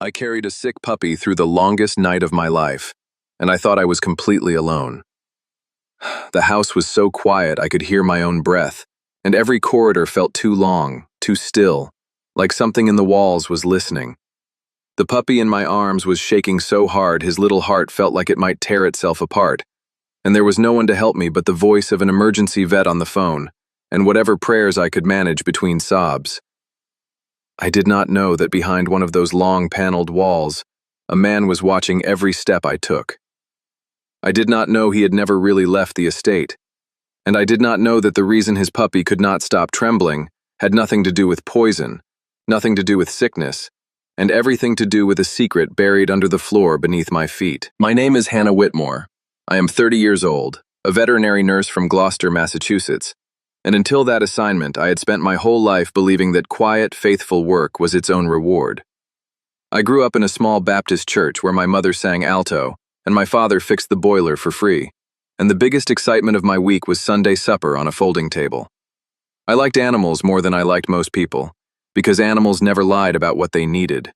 I carried a sick puppy through the longest night of my life, and I thought I was completely alone. The house was so quiet I could hear my own breath, and every corridor felt too long, too still, like something in the walls was listening. The puppy in my arms was shaking so hard his little heart felt like it might tear itself apart, and there was no one to help me but the voice of an emergency vet on the phone, and whatever prayers I could manage between sobs. I did not know that behind one of those long paneled walls, a man was watching every step I took. I did not know he had never really left the estate, and I did not know that the reason his puppy could not stop trembling had nothing to do with poison, nothing to do with sickness, and everything to do with a secret buried under the floor beneath my feet. My name is Hannah Whitmore. I am 30 years old, a veterinary nurse from Gloucester, Massachusetts, and until that assignment, I had spent my whole life believing that quiet, faithful work was its own reward. I grew up in a small Baptist church where my mother sang alto, and my father fixed the boiler for free, and the biggest excitement of my week was Sunday supper on a folding table. I liked animals more than I liked most people, because animals never lied about what they needed.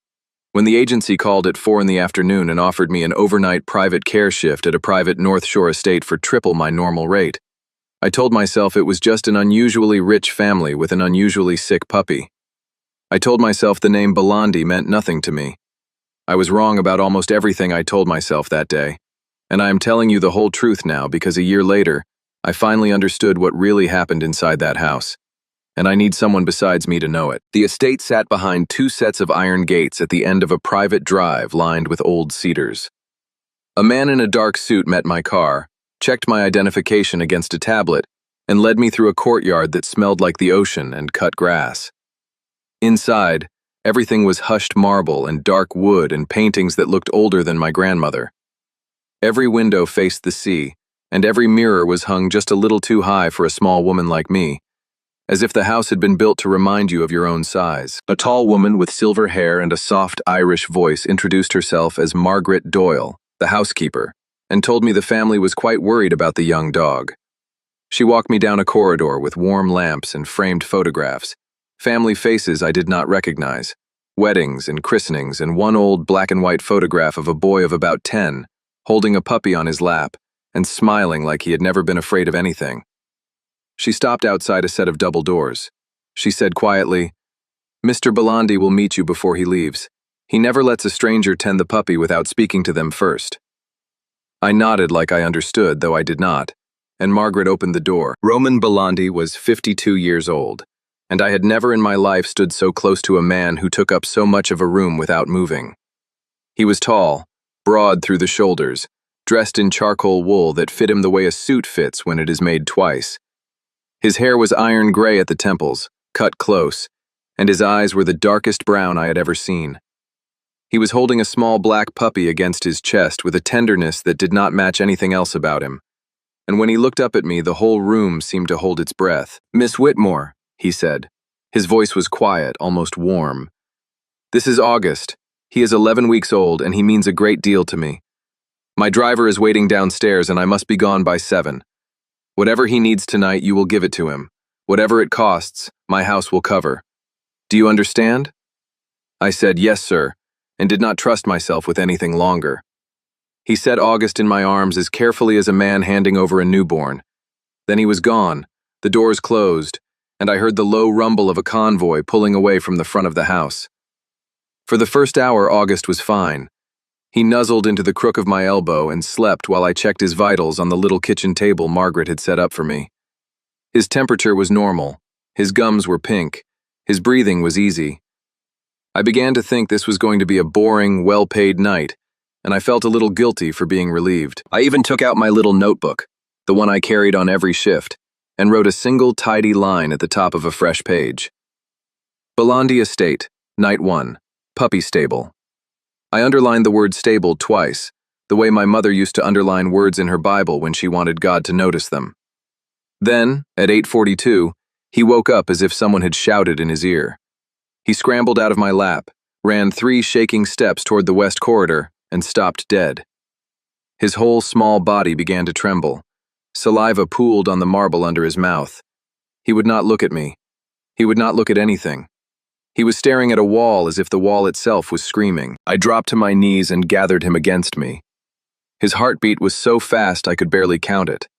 When the agency called at 4 in the afternoon and offered me an overnight private care shift at a private North Shore estate for triple my normal rate, I told myself it was just an unusually rich family with an unusually sick puppy. I told myself the name Belandi meant nothing to me. I was wrong about almost everything I told myself that day, and I am telling you the whole truth now because a year later, I finally understood what really happened inside that house, and I need someone besides me to know it. The estate sat behind 2 sets of iron gates at the end of a private drive lined with old cedars. A man in a dark suit met my car, checked my identification against a tablet, and led me through a courtyard that smelled like the ocean and cut grass. Inside, everything was hushed marble and dark wood and paintings that looked older than my grandmother. Every window faced the sea, and every mirror was hung just a little too high for a small woman like me, as if the house had been built to remind you of your own size. A tall woman with silver hair and a soft Irish voice introduced herself as Margaret Doyle, the housekeeper, and told me the family was quite worried about the young dog. She walked me down a corridor with warm lamps and framed photographs, family faces I did not recognize, weddings and christenings, and one old black and white photograph of a boy of about 10, holding a puppy on his lap and smiling like he had never been afraid of anything. She stopped outside a set of double doors. She said quietly, "Mr. Belandi will meet you before he leaves. He never lets a stranger tend the puppy without speaking to them first." I nodded like I understood, though I did not, and Margaret opened the door. Roman Belandi was 52 years old, and I had never in my life stood so close to a man who took up so much of a room without moving. He was tall, broad through the shoulders, dressed in charcoal wool that fit him the way a suit fits when it is made twice. His hair was iron gray at the temples, cut close, and his eyes were the darkest brown I had ever seen. He was holding a small black puppy against his chest with a tenderness that did not match anything else about him, and when he looked up at me, the whole room seemed to hold its breath. "Miss Whitmore," he said. His voice was quiet, almost warm. "This is August. He is 11 weeks old, and he means a great deal to me. My driver is waiting downstairs, and I must be gone by 7. Whatever he needs tonight, you will give it to him. Whatever it costs, my house will cover. Do you understand?" I said, "Yes, sir," and did not trust myself with anything longer. He set August in my arms as carefully as a man handing over a newborn. Then he was gone, the doors closed, and I heard the low rumble of a convoy pulling away from the front of the house. For the first hour, August was fine. He nuzzled into the crook of my elbow and slept while I checked his vitals on the little kitchen table Margaret had set up for me. His temperature was normal, his gums were pink, his breathing was easy. I began to think this was going to be a boring, well-paid night, and I felt a little guilty for being relieved. I even took out my little notebook, the one I carried on every shift, and wrote a single tidy line at the top of a fresh page. Belandi Estate, Night 1, Puppy Stable. I underlined the word stable twice, the way my mother used to underline words in her Bible when she wanted God to notice them. Then, at 8:42, he woke up as if someone had shouted in his ear. He scrambled out of my lap, ran 3 shaking steps toward the west corridor, and stopped dead. His whole small body began to tremble. Saliva pooled on the marble under his mouth. He would not look at me. He would not look at anything. He was staring at a wall as if the wall itself was screaming. I dropped to my knees and gathered him against me. His heartbeat was so fast I could barely count it.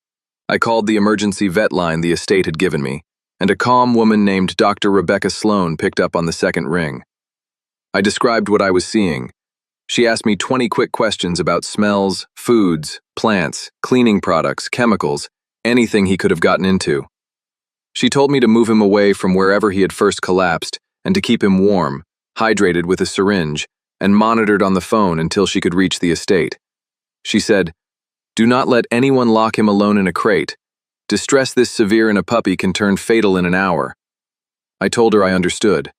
I called the emergency vet line the estate had given me, and a calm woman named Dr. Rebecca Sloan picked up on the second ring. I described what I was seeing. She asked me 20 quick questions about smells, foods, plants, cleaning products, chemicals, anything he could have gotten into. She told me to move him away from wherever he had first collapsed and to keep him warm, hydrated with a syringe, and monitored on the phone until she could reach the estate. She said, "Do not let anyone lock him alone in a crate. Distress this severe in a puppy can turn fatal in an hour." I told her I understood.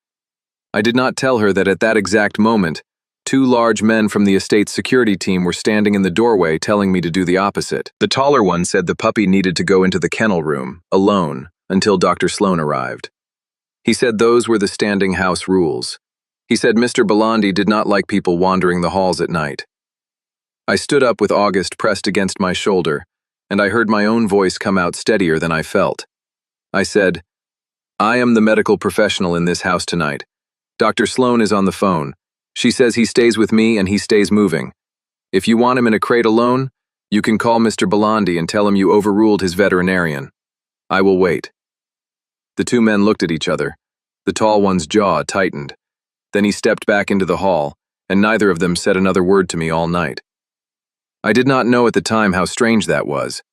I did not tell her that at that exact moment, 2 large men from the estate's security team were standing in the doorway telling me to do the opposite. The taller one said the puppy needed to go into the kennel room, alone, until Dr. Sloan arrived. He said those were the standing house rules. He said Mr. Belandi did not like people wandering the halls at night. I stood up with August pressed against my shoulder, and I heard my own voice come out steadier than I felt. I said, "I am the medical professional in this house tonight. Dr. Sloan is on the phone. She says he stays with me and he stays moving. If you want him in a crate alone, you can call Mr. Belandi and tell him you overruled his veterinarian. I will wait." The 2 men looked at each other. The tall one's jaw tightened. Then he stepped back into the hall, and neither of them said another word to me all night. I did not know at the time how strange that was.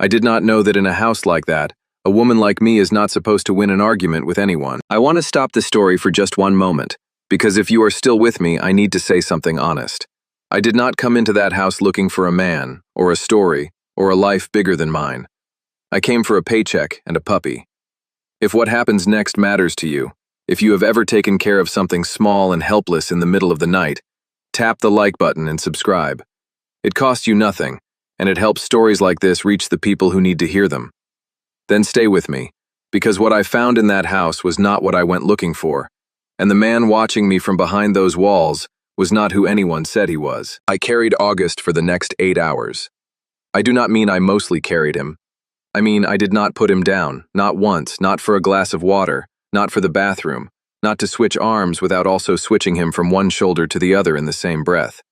I did not know that in a house like that, a woman like me is not supposed to win an argument with anyone. I want to stop the story for just one moment, because if you are still with me, I need to say something honest. I did not come into that house looking for a man, or a story, or a life bigger than mine. I came for a paycheck and a puppy. If what happens next matters to you, if you have ever taken care of something small and helpless in the middle of the night, tap the like button and subscribe. It costs you nothing, and it helps stories like this reach the people who need to hear them. Then stay with me, because what I found in that house was not what I went looking for, and the man watching me from behind those walls was not who anyone said he was. I carried August for the next 8 hours. I do not mean I mostly carried him. I mean I did not put him down, not once, not for a glass of water, not for the bathroom, not to switch arms without also switching him from one shoulder to the other in the same breath.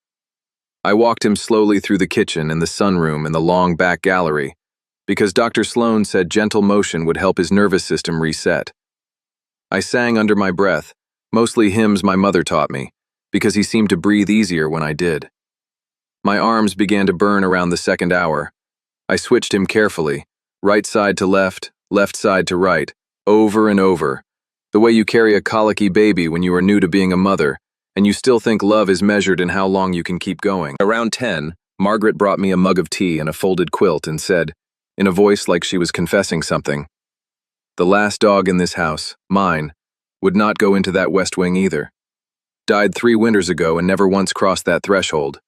I walked him slowly through the kitchen and the sunroom and the long back gallery, because Dr. Sloan said gentle motion would help his nervous system reset. I sang under my breath, mostly hymns my mother taught me, because he seemed to breathe easier when I did. My arms began to burn around the second hour. I switched him carefully, right side to left side to right, over and over, the way you carry a colicky baby when you are new to being a mother, and you still think love is measured in how long you can keep going. Around 10, Margaret brought me a mug of tea and a folded quilt and said, in a voice like she was confessing something, "The last dog in this house, mine, would not go into that West Wing either. Died 3 winters ago and never once crossed that threshold.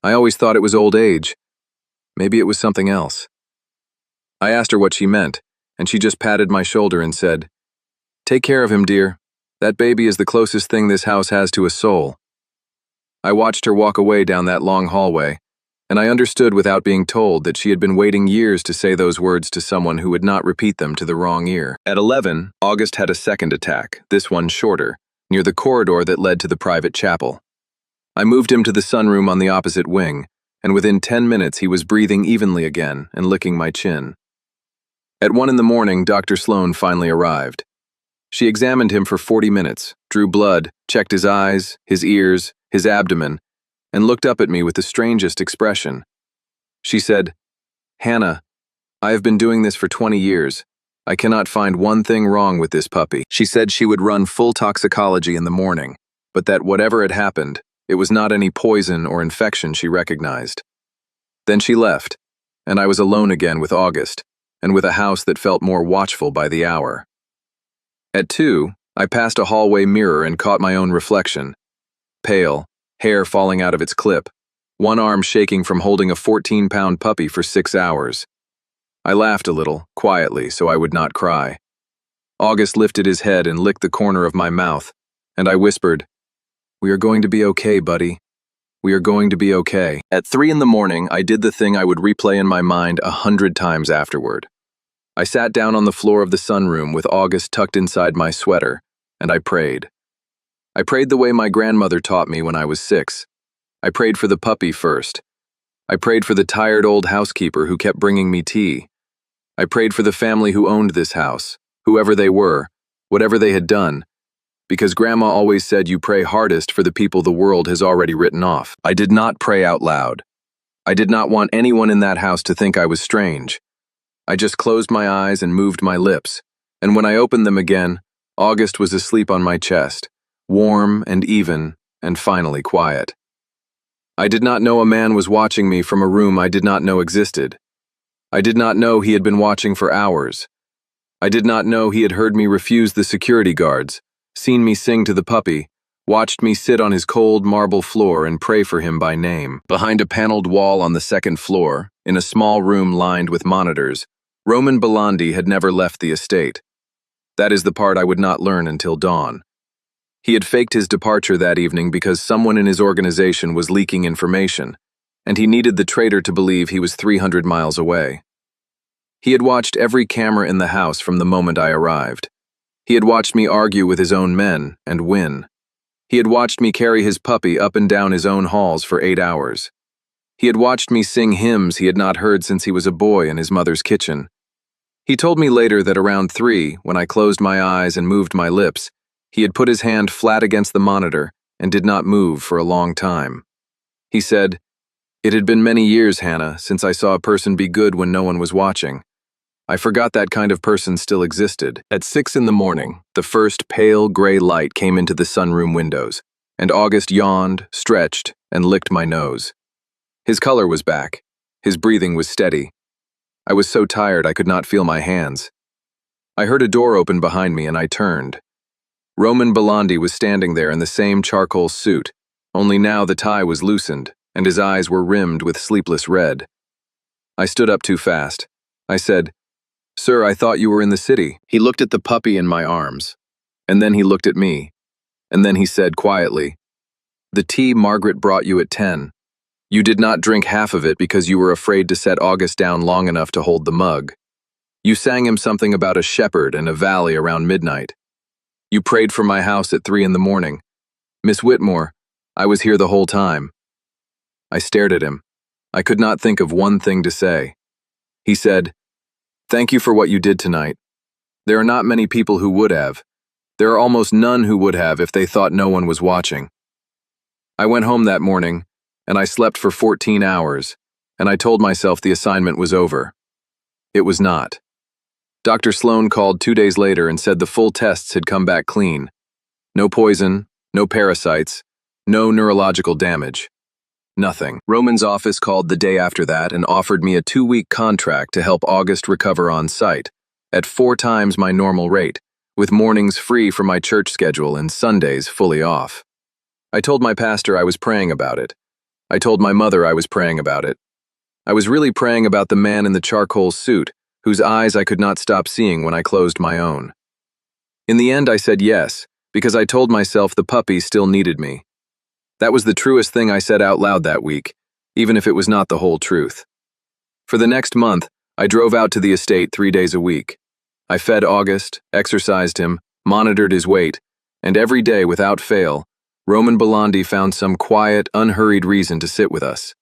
I always thought it was old age. Maybe it was something else." I asked her what she meant, and she just patted my shoulder and said, "Take care of him, dear. That baby is the closest thing this house has to a soul." I watched her walk away down that long hallway, and I understood without being told that she had been waiting years to say those words to someone who would not repeat them to the wrong ear. At 11, August had a second attack, this one shorter, near the corridor that led to the private chapel. I moved him to the sunroom on the opposite wing, and within 10 minutes he was breathing evenly again and licking my chin. At 1 in the morning, Dr. Sloan finally arrived. She examined him for 40 minutes, drew blood, checked his eyes, his ears, his abdomen, and looked up at me with the strangest expression. She said, "Hannah, I have been doing this for 20 years. I cannot find one thing wrong with this puppy." She said she would run full toxicology in the morning, but that whatever had happened, it was not any poison or infection she recognized. Then she left, and I was alone again with August, and with a house that felt more watchful by the hour. At 2, I passed a hallway mirror and caught my own reflection. Pale, hair falling out of its clip, one arm shaking from holding a 14-pound puppy for 6 hours. I laughed a little, quietly, so I would not cry. August lifted his head and licked the corner of my mouth, and I whispered, "We are going to be okay, buddy. We are going to be okay." At 3 in the morning, I did the thing I would replay in my mind 100 times afterward. I sat down on the floor of the sunroom with August tucked inside my sweater, and I prayed. I prayed the way my grandmother taught me when I was 6. I prayed for the puppy first. I prayed for the tired old housekeeper who kept bringing me tea. I prayed for the family who owned this house, whoever they were, whatever they had done, because Grandma always said you pray hardest for the people the world has already written off. I did not pray out loud. I did not want anyone in that house to think I was strange. I just closed my eyes and moved my lips, and when I opened them again, August was asleep on my chest, warm and even, and finally quiet. I did not know a man was watching me from a room I did not know existed. I did not know he had been watching for hours. I did not know he had heard me refuse the security guards, seen me sing to the puppy, watched me sit on his cold marble floor and pray for him by name. Behind a paneled wall on the second floor, in a small room lined with monitors, Roman Belandi had never left the estate. That is the part I would not learn until dawn. He had faked his departure that evening because someone in his organization was leaking information, and he needed the traitor to believe he was 300 miles away. He had watched every camera in the house from the moment I arrived. He had watched me argue with his own men and win. He had watched me carry his puppy up and down his own halls for 8 hours. He had watched me sing hymns he had not heard since he was a boy in his mother's kitchen. He told me later that around 3, when I closed my eyes and moved my lips, he had put his hand flat against the monitor and did not move for a long time. He said, "It had been many years, Hannah, since I saw a person be good when no one was watching. I forgot that kind of person still existed." At 6 in the morning, the first pale gray light came into the sunroom windows, and August yawned, stretched, and licked my nose. His color was back. His breathing was steady. I was so tired I could not feel my hands. I heard a door open behind me and I turned. Roman Belandi was standing there in the same charcoal suit, only now the tie was loosened, and his eyes were rimmed with sleepless red. I stood up too fast. I said, "Sir, I thought you were in the city." He looked at the puppy in my arms, and then he looked at me, and then he said quietly, "The tea Margaret brought you at 10. You did not drink half of it because you were afraid to set August down long enough to hold the mug. You sang him something about a shepherd and a valley around midnight. You prayed for my house at 3 in the morning. Miss Whitmore, I was here the whole time." I stared at him. I could not think of one thing to say. He said, "Thank you for what you did tonight. There are not many people who would have. There are almost none who would have if they thought no one was watching." I went home that morning, and I slept for 14 hours, and I told myself the assignment was over. It was not. Dr. Sloan called 2 days later and said the full tests had come back clean. No poison, no parasites, no neurological damage. Nothing. Roman's office called the day after that and offered me a 2-week contract to help August recover on site, at 4 times my normal rate, with mornings free for my church schedule and Sundays fully off. I told my pastor I was praying about it. I told my mother I was praying about it. I was really praying about the man in the charcoal suit, whose eyes I could not stop seeing when I closed my own. In the end, I said yes, because I told myself the puppy still needed me. That was the truest thing I said out loud that week, even if it was not the whole truth. For the next month, I drove out to the estate 3 days a week. I fed August, exercised him, monitored his weight, and every day, without fail, Roman Belandi found some quiet, unhurried reason to sit with us.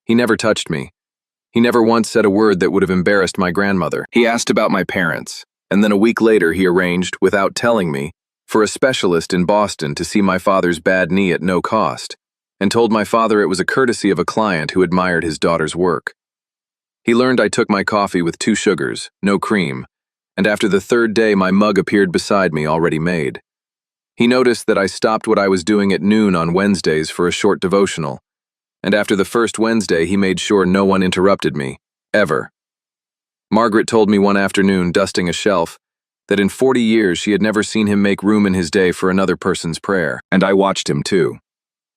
He never touched me. He never once said a word that would have embarrassed my grandmother. He asked about my parents, and then a week later he arranged, without telling me, for a specialist in Boston to see my father's bad knee at no cost, and told my father it was a courtesy of a client who admired his daughter's work. He learned I took my coffee with 2 sugars, no cream, and after the 3rd day my mug appeared beside me already made. He noticed that I stopped what I was doing at noon on Wednesdays for a short devotional, and after the first Wednesday he made sure no one interrupted me, ever. Margaret told me one afternoon, dusting a shelf, that in 40 years she had never seen him make room in his day for another person's prayer, and I watched him too.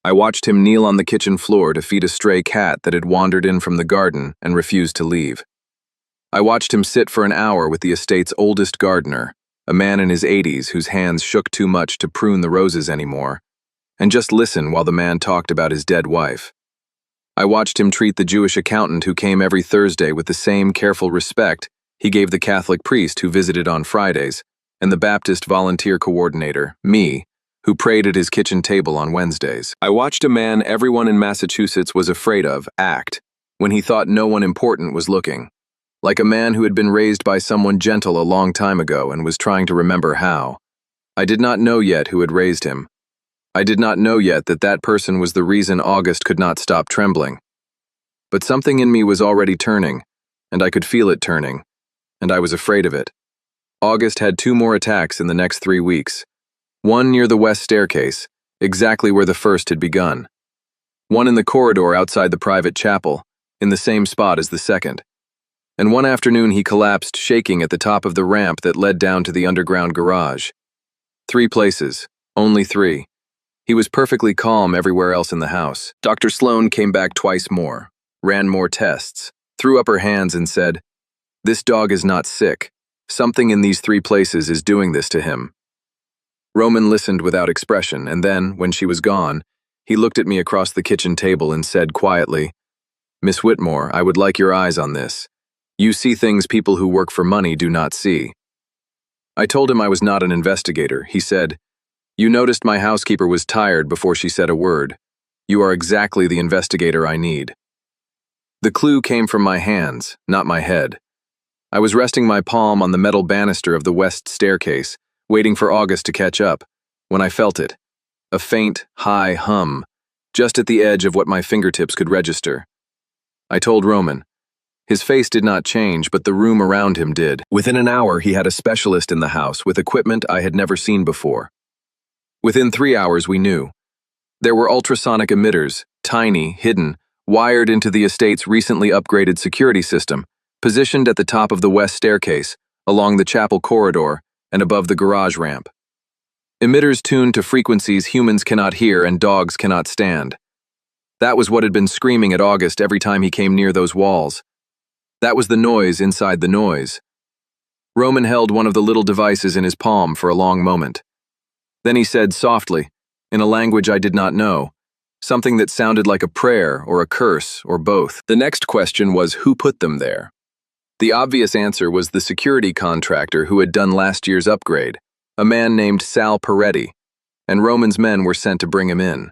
I watched him kneel on the kitchen floor to feed a stray cat that had wandered in from the garden and refused to leave. I watched him sit for an hour with the estate's oldest gardener, a man in his 80s whose hands shook too much to prune the roses anymore, and just listen while the man talked about his dead wife. I watched him treat the Jewish accountant who came every Thursday with the same careful respect he gave the Catholic priest who visited on Fridays, and the Baptist volunteer coordinator, me, who prayed at his kitchen table on Wednesdays. I watched a man everyone in Massachusetts was afraid of act when he thought no one important was looking, like a man who had been raised by someone gentle a long time ago and was trying to remember how. I did not know yet who had raised him. I did not know yet that that person was the reason August could not stop trembling. But something in me was already turning, and I could feel it turning, and I was afraid of it. August had 2 more attacks in the next 3 weeks. One near the west staircase, exactly where the first had begun. One in the corridor outside the private chapel, in the same spot as the second. And one afternoon he collapsed shaking at the top of the ramp that led down to the underground garage. 3 places, only 3. He was perfectly calm everywhere else in the house. Dr. Sloan came back twice more, ran more tests, threw up her hands and said, "This dog is not sick. Something in these 3 places is doing this to him." Roman listened without expression, and then, when she was gone, he looked at me across the kitchen table and said quietly, "Miss Whitmore, I would like your eyes on this. You see things people who work for money do not see." I told him I was not an investigator. He said, "You noticed my housekeeper was tired before she said a word. You are exactly the investigator I need." The clue came from my hands, not my head. I was resting my palm on the metal banister of the west staircase, waiting for August to catch up, when I felt it. A faint, high hum, just at the edge of what my fingertips could register. I told Roman. His face did not change, but the room around him did. Within an hour, he had a specialist in the house with equipment I had never seen before. Within 3 hours, we knew. There were ultrasonic emitters, tiny, hidden, wired into the estate's recently upgraded security system, positioned at the top of the west staircase, along the chapel corridor, and above the garage ramp. Emitters tuned to frequencies humans cannot hear and dogs cannot stand. That was what had been screaming at August every time he came near those walls. That was the noise inside the noise. Roman held one of the little devices in his palm for a long moment. Then he said softly, in a language I did not know, something that sounded like a prayer or a curse or both. The next question was who put them there. The obvious answer was the security contractor who had done last year's upgrade, a man named Sal Peretti, and Roman's men were sent to bring him in.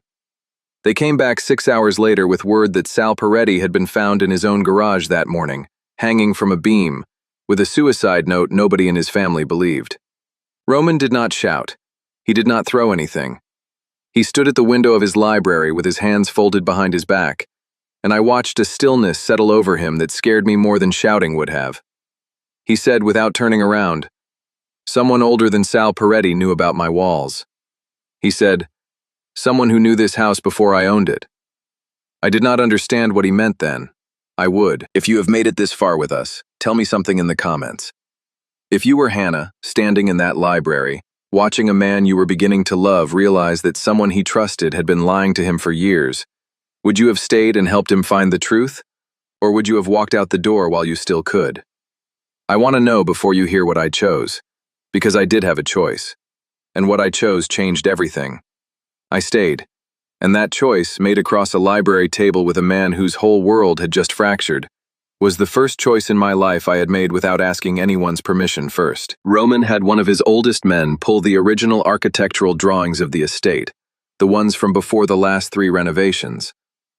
They came back 6 hours later with word that Sal Peretti had been found in his own garage that morning, hanging from a beam, with a suicide note nobody in his family believed. Roman did not shout. He did not throw anything. He stood at the window of his library with his hands folded behind his back, and I watched a stillness settle over him that scared me more than shouting would have. He said without turning around, "Someone older than Sal Peretti knew about my walls." He said, "Someone who knew this house before I owned it." I did not understand what he meant then. I would. If you have made it this far with us, tell me something in the comments. If you were Hannah, standing in that library, watching a man you were beginning to love realize that someone he trusted had been lying to him for years, would you have stayed and helped him find the truth? Or would you have walked out the door while you still could? I want to know before you hear what I chose, because I did have a choice. And what I chose changed everything. I stayed, and that choice, made across a library table with a man whose whole world had just fractured, was the first choice in my life I had made without asking anyone's permission first. Roman had one of his oldest men pull the original architectural drawings of the estate, the ones from before the last 3 renovations,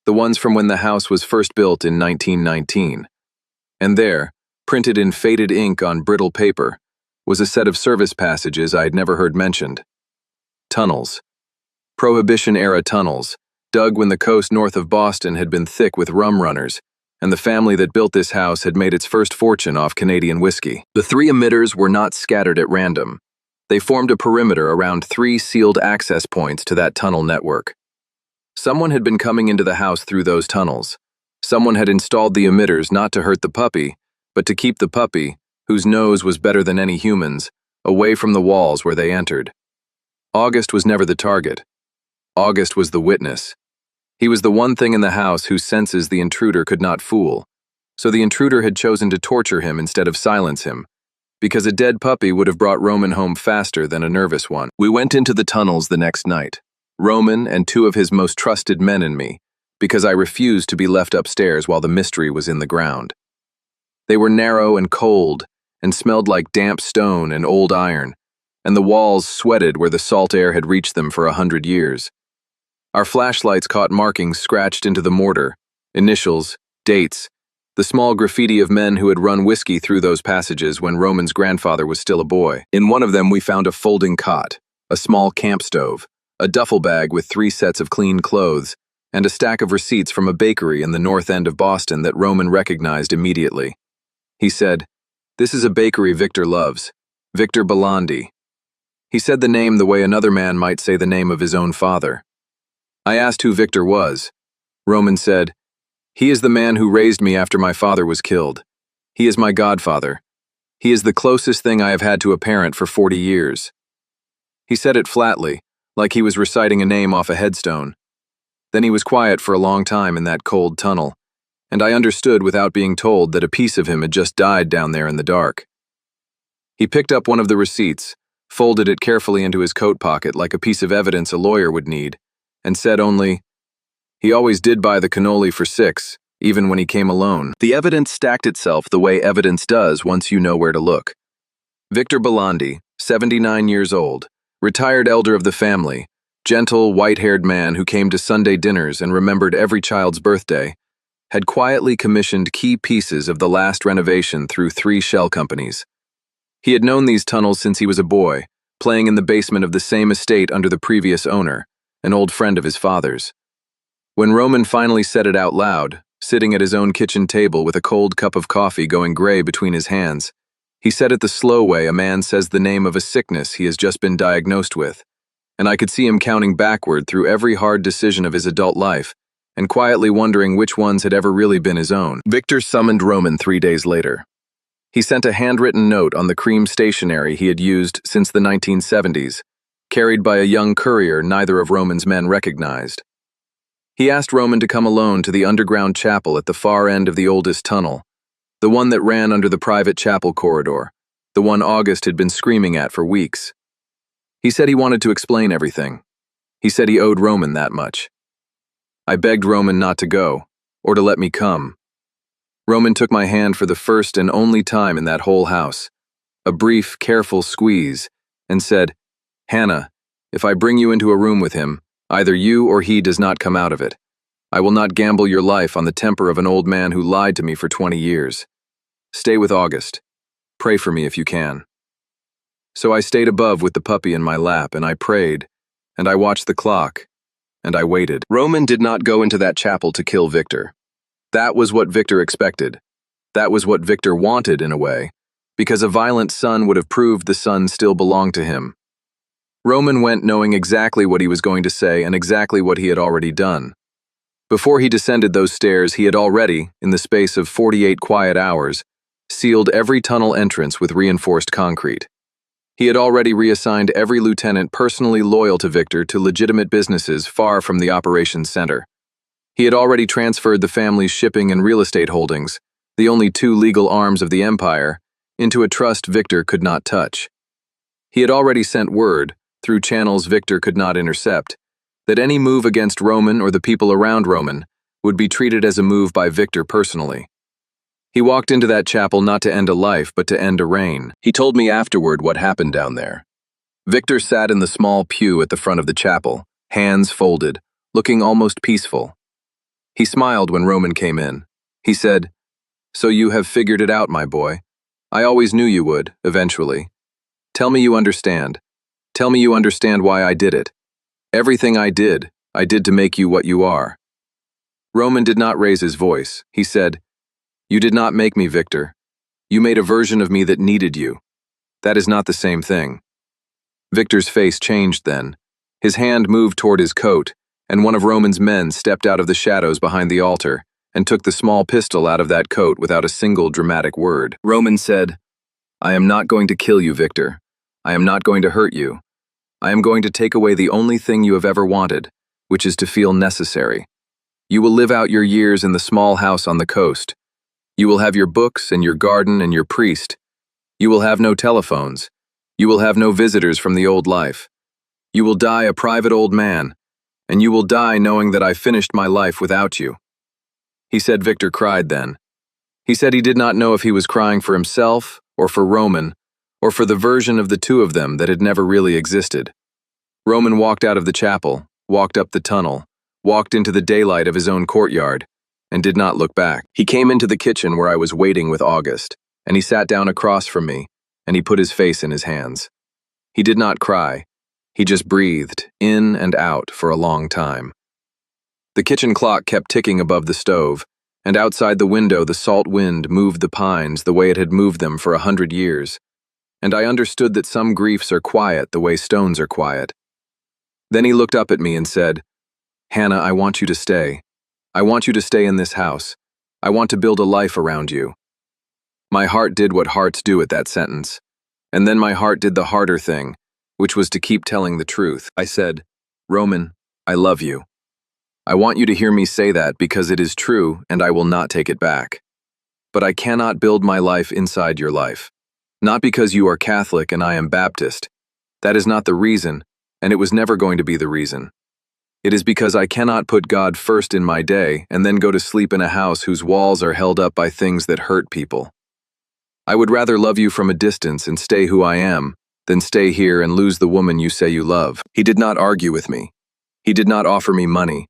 the ones from when the house was first built in 1919. And there, printed in faded ink on brittle paper, was a set of service passages I had never heard mentioned. Tunnels. Prohibition-era tunnels, dug when the coast north of Boston had been thick with rum runners, and the family that built this house had made its first fortune off Canadian whiskey. The 3 emitters were not scattered at random. They formed a perimeter around 3 sealed access points to that tunnel network. Someone had been coming into the house through those tunnels. Someone had installed the emitters not to hurt the puppy, but to keep the puppy, whose nose was better than any human's, away from the walls where they entered. August was never the target. August was the witness. He was the one thing in the house whose senses the intruder could not fool. So the intruder had chosen to torture him instead of silence him, because a dead puppy would have brought Roman home faster than a nervous one. We went into the tunnels the next night, Roman and 2 of his most trusted men and me, because I refused to be left upstairs while the mystery was in the ground. They were narrow and cold, and smelled like damp stone and old iron, and the walls sweated where the salt air had reached them for 100 years. Our flashlights caught markings scratched into the mortar, initials, dates, the small graffiti of men who had run whiskey through those passages when Roman's grandfather was still a boy. In one of them we found a folding cot, a small camp stove, a duffel bag with 3 sets of clean clothes, and a stack of receipts from a bakery in the north end of Boston that Roman recognized immediately. He said, "This is a bakery Victor loves, Victor Belandi." He said the name the way another man might say the name of his own father. I asked who Victor was. Roman said, "He is the man who raised me after my father was killed. He is my godfather. He is the closest thing I have had to a parent for 40 years. He said it flatly, like he was reciting a name off a headstone. Then he was quiet for a long time in that cold tunnel, and I understood without being told that a piece of him had just died down there in the dark. He picked up one of the receipts, folded it carefully into his coat pocket like a piece of evidence a lawyer would need, and said only, "He always did buy the cannoli for 6, even when he came alone." The evidence stacked itself the way evidence does once you know where to look. Victor Belandi, 79 years old, retired elder of the family, gentle, white-haired man who came to Sunday dinners and remembered every child's birthday, had quietly commissioned key pieces of the last renovation through 3 shell companies. He had known these tunnels since he was a boy, playing in the basement of the same estate under the previous owner, an old friend of his father's. When Roman finally said it out loud, sitting at his own kitchen table with a cold cup of coffee going gray between his hands, he said it the slow way a man says the name of a sickness he has just been diagnosed with, and I could see him counting backward through every hard decision of his adult life, and quietly wondering which ones had ever really been his own. Victor summoned Roman 3 days later. He sent a handwritten note on the cream stationery he had used since the 1970s, carried by a young courier neither of Roman's men recognized. He asked Roman to come alone to the underground chapel at the far end of the oldest tunnel, the one that ran under the private chapel corridor, the one August had been screaming at for weeks. He said he wanted to explain everything. He said he owed Roman that much. I begged Roman not to go, or to let me come. Roman took my hand for the first and only time in that whole house, a brief, careful squeeze, and said, "Hannah, if I bring you into a room with him, either you or he does not come out of it. I will not gamble your life on the temper of an old man who lied to me for 20 years. Stay with August. Pray for me if you can." So I stayed above with the puppy in my lap, and I prayed, and I watched the clock, and I waited. Roman did not go into that chapel to kill Victor. That was what Victor expected. That was what Victor wanted, in a way, because a violent son would have proved the son still belonged to him. Roman went knowing exactly what he was going to say and exactly what he had already done. Before he descended those stairs, he had already, in the space of 48 quiet hours, sealed every tunnel entrance with reinforced concrete. He had already reassigned every lieutenant personally loyal to Victor to legitimate businesses far from the operations center. He had already transferred the family's shipping and real estate holdings, the only 2 legal arms of the empire, into a trust Victor could not touch. He had already sent word, through channels Victor could not intercept, that any move against Roman or the people around Roman would be treated as a move by Victor personally. He walked into that chapel not to end a life, but to end a reign. He told me afterward what happened down there. Victor sat in the small pew at the front of the chapel, hands folded, looking almost peaceful. He smiled when Roman came in. He said, "So you have figured it out, my boy. I always knew you would, eventually. Tell me you understand. Tell me you understand why I did it. Everything I did to make you what you are." Roman did not raise his voice. He said, "You did not make me, Victor. You made a version of me that needed you. That is not the same thing." Victor's face changed then. His hand moved toward his coat, and one of Roman's men stepped out of the shadows behind the altar and took the small pistol out of that coat without a single dramatic word. Roman said, "I am not going to kill you, Victor. I am not going to hurt you. I am going to take away the only thing you have ever wanted, which is to feel necessary. You will live out your years in the small house on the coast. You will have your books and your garden and your priest. You will have no telephones. You will have no visitors from the old life. You will die a private old man, and you will die knowing that I finished my life without you." He said Victor cried then. He said he did not know if he was crying for himself or for Roman, or for the version of the two of them that had never really existed. Roman walked out of the chapel, walked up the tunnel, walked into the daylight of his own courtyard, and did not look back. He came into the kitchen where I was waiting with August, and he sat down across from me, and he put his face in his hands. He did not cry. He just breathed, in and out, for a long time. The kitchen clock kept ticking above the stove, and outside the window the salt wind moved the pines the way it had moved them for 100 years, and I understood that some griefs are quiet the way stones are quiet. Then he looked up at me and said, "Hannah, I want you to stay. I want you to stay in this house. I want to build a life around you." My heart did what hearts do at that sentence, and then my heart did the harder thing, which was to keep telling the truth. I said, "Roman, I love you. I want you to hear me say that because it is true and I will not take it back. But I cannot build my life inside your life. Not because you are Catholic and I am Baptist. That is not the reason, and it was never going to be the reason. It is because I cannot put God first in my day and then go to sleep in a house whose walls are held up by things that hurt people. I would rather love you from a distance and stay who I am than stay here and lose the woman you say you love." He did not argue with me. He did not offer me money.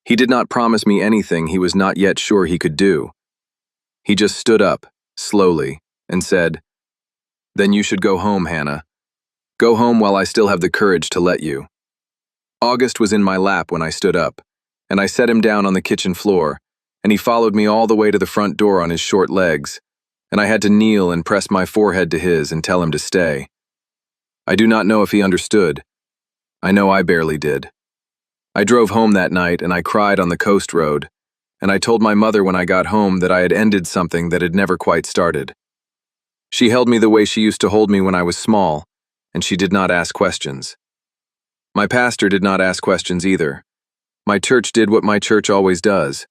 He did not promise me anything he was not yet sure he could do. He just stood up, slowly, and said, "Then you should go home, Hannah. Go home while I still have the courage to let you." August was in my lap when I stood up, and I set him down on the kitchen floor, and he followed me all the way to the front door on his short legs, and I had to kneel and press my forehead to his and tell him to stay. I do not know if he understood. I know I barely did. I drove home that night and I cried on the coast road, and I told my mother when I got home that I had ended something that had never quite started. She held me the way she used to hold me when I was small, and she did not ask questions. My pastor did not ask questions either. My church did what my church always does.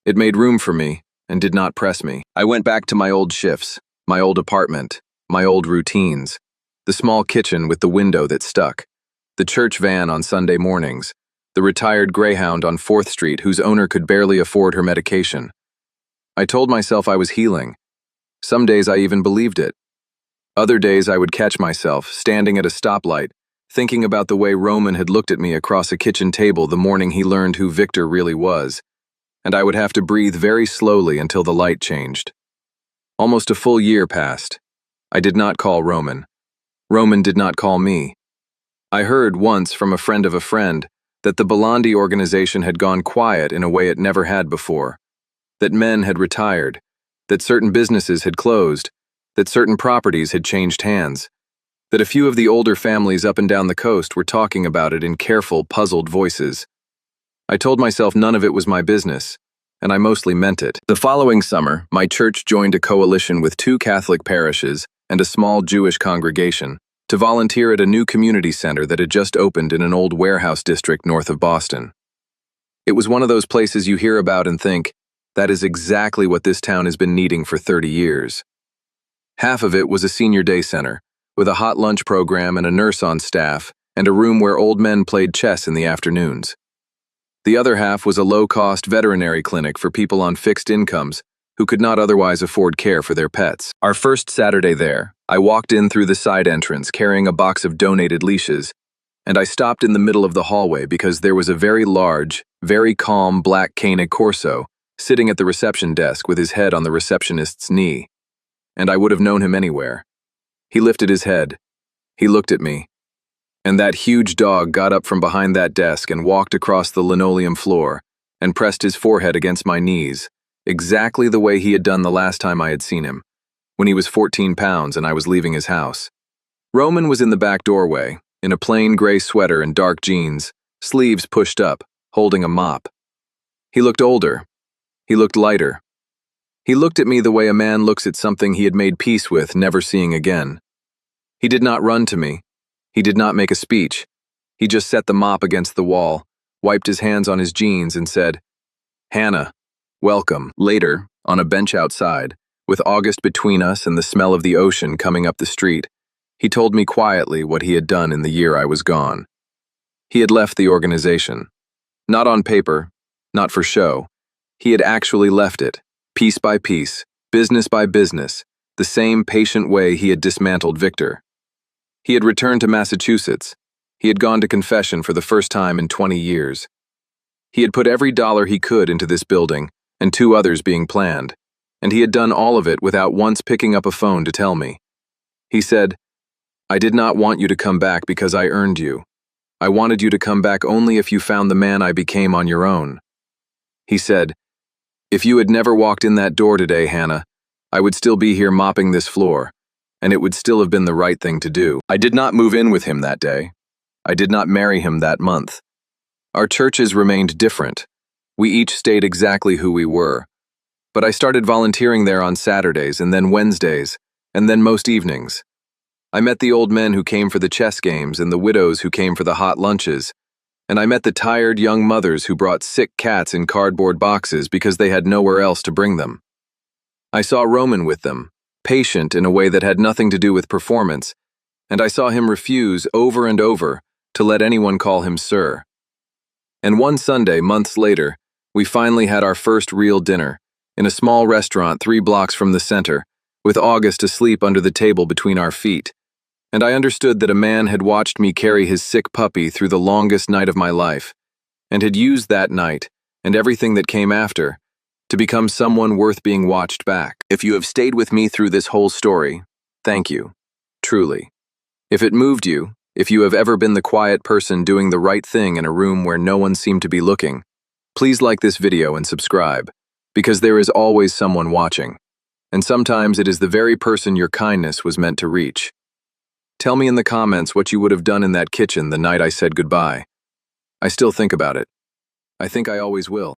It made room for me and did not press me. I went back to my old shifts, my old apartment, my old routines, the small kitchen with the window that stuck, the church van on Sunday mornings, the retired Greyhound on 4th Street whose owner could barely afford her medication. I told myself I was healing. Some days I even believed it. Other days I would catch myself, standing at a stoplight, thinking about the way Roman had looked at me across a kitchen table the morning he learned who Victor really was, and I would have to breathe very slowly until the light changed. Almost a full year passed. I did not call Roman. Roman did not call me. I heard once from a friend of a friend that the Belandi organization had gone quiet in a way it never had before, that men had retired, that certain businesses had closed, that certain properties had changed hands, that a few of the older families up and down the coast were talking about it in careful, puzzled voices. I told myself none of it was my business, and I mostly meant it. The following summer, my church joined a coalition with 2 Catholic parishes and a small Jewish congregation to volunteer at a new community center that had just opened in an old warehouse district north of Boston. It was one of those places you hear about and think, that is exactly what this town has been needing for 30 years. Half of it was a senior day center, with a hot lunch program and a nurse on staff, and a room where old men played chess in the afternoons. The other half was a low-cost veterinary clinic for people on fixed incomes who could not otherwise afford care for their pets. Our first Saturday there, I walked in through the side entrance carrying a box of donated leashes, and I stopped in the middle of the hallway because there was a very large, very calm black Cane Corso sitting at the reception desk with his head on the receptionist's knee, and I would have known him anywhere. He lifted his head. He looked at me, and that huge dog got up from behind that desk and walked across the linoleum floor and pressed his forehead against my knees, exactly the way he had done the last time I had seen him, when he was 14 pounds and I was leaving his house. Roman was in the back doorway, in a plain gray sweater and dark jeans, sleeves pushed up, holding a mop. He looked older. He looked lighter. He looked at me the way a man looks at something he had made peace with, never seeing again. He did not run to me. He did not make a speech. He just set the mop against the wall, wiped his hands on his jeans, and said, "Hannah, welcome." Later, on a bench outside, with August between us and the smell of the ocean coming up the street, he told me quietly what he had done in the year I was gone. He had left the organization. Not on paper, not for show. He had actually left it, piece by piece, business by business, the same patient way he had dismantled Victor. He had returned to Massachusetts. He had gone to confession for the first time in 20 years. He had put every dollar he could into this building, and 2 others being planned, and he had done all of it without once picking up a phone to tell me. He said, "I did not want you to come back because I earned you. I wanted you to come back only if you found the man I became on your own." He said, "If you had never walked in that door today, Hannah, I would still be here mopping this floor, and it would still have been the right thing to do." I did not move in with him that day. I did not marry him that month. Our churches remained different. We each stayed exactly who we were. But I started volunteering there on Saturdays, and then Wednesdays, and then most evenings. I met the old men who came for the chess games and the widows who came for the hot lunches, and I met the tired young mothers who brought sick cats in cardboard boxes because they had nowhere else to bring them. I saw Roman with them, patient in a way that had nothing to do with performance, and I saw him refuse over and over to let anyone call him sir. And one Sunday, months later, we finally had our first real dinner, in a small restaurant 3 blocks from the center, with August asleep under the table between our feet. And I understood that a man had watched me carry his sick puppy through the longest night of my life, and had used that night, and everything that came after, to become someone worth being watched back. If you have stayed with me through this whole story, thank you, truly. If it moved you, if you have ever been the quiet person doing the right thing in a room where no one seemed to be looking, please like this video and subscribe, because there is always someone watching, and sometimes it is the very person your kindness was meant to reach. Tell me in the comments what you would have done in that kitchen the night I said goodbye. I still think about it. I think I always will.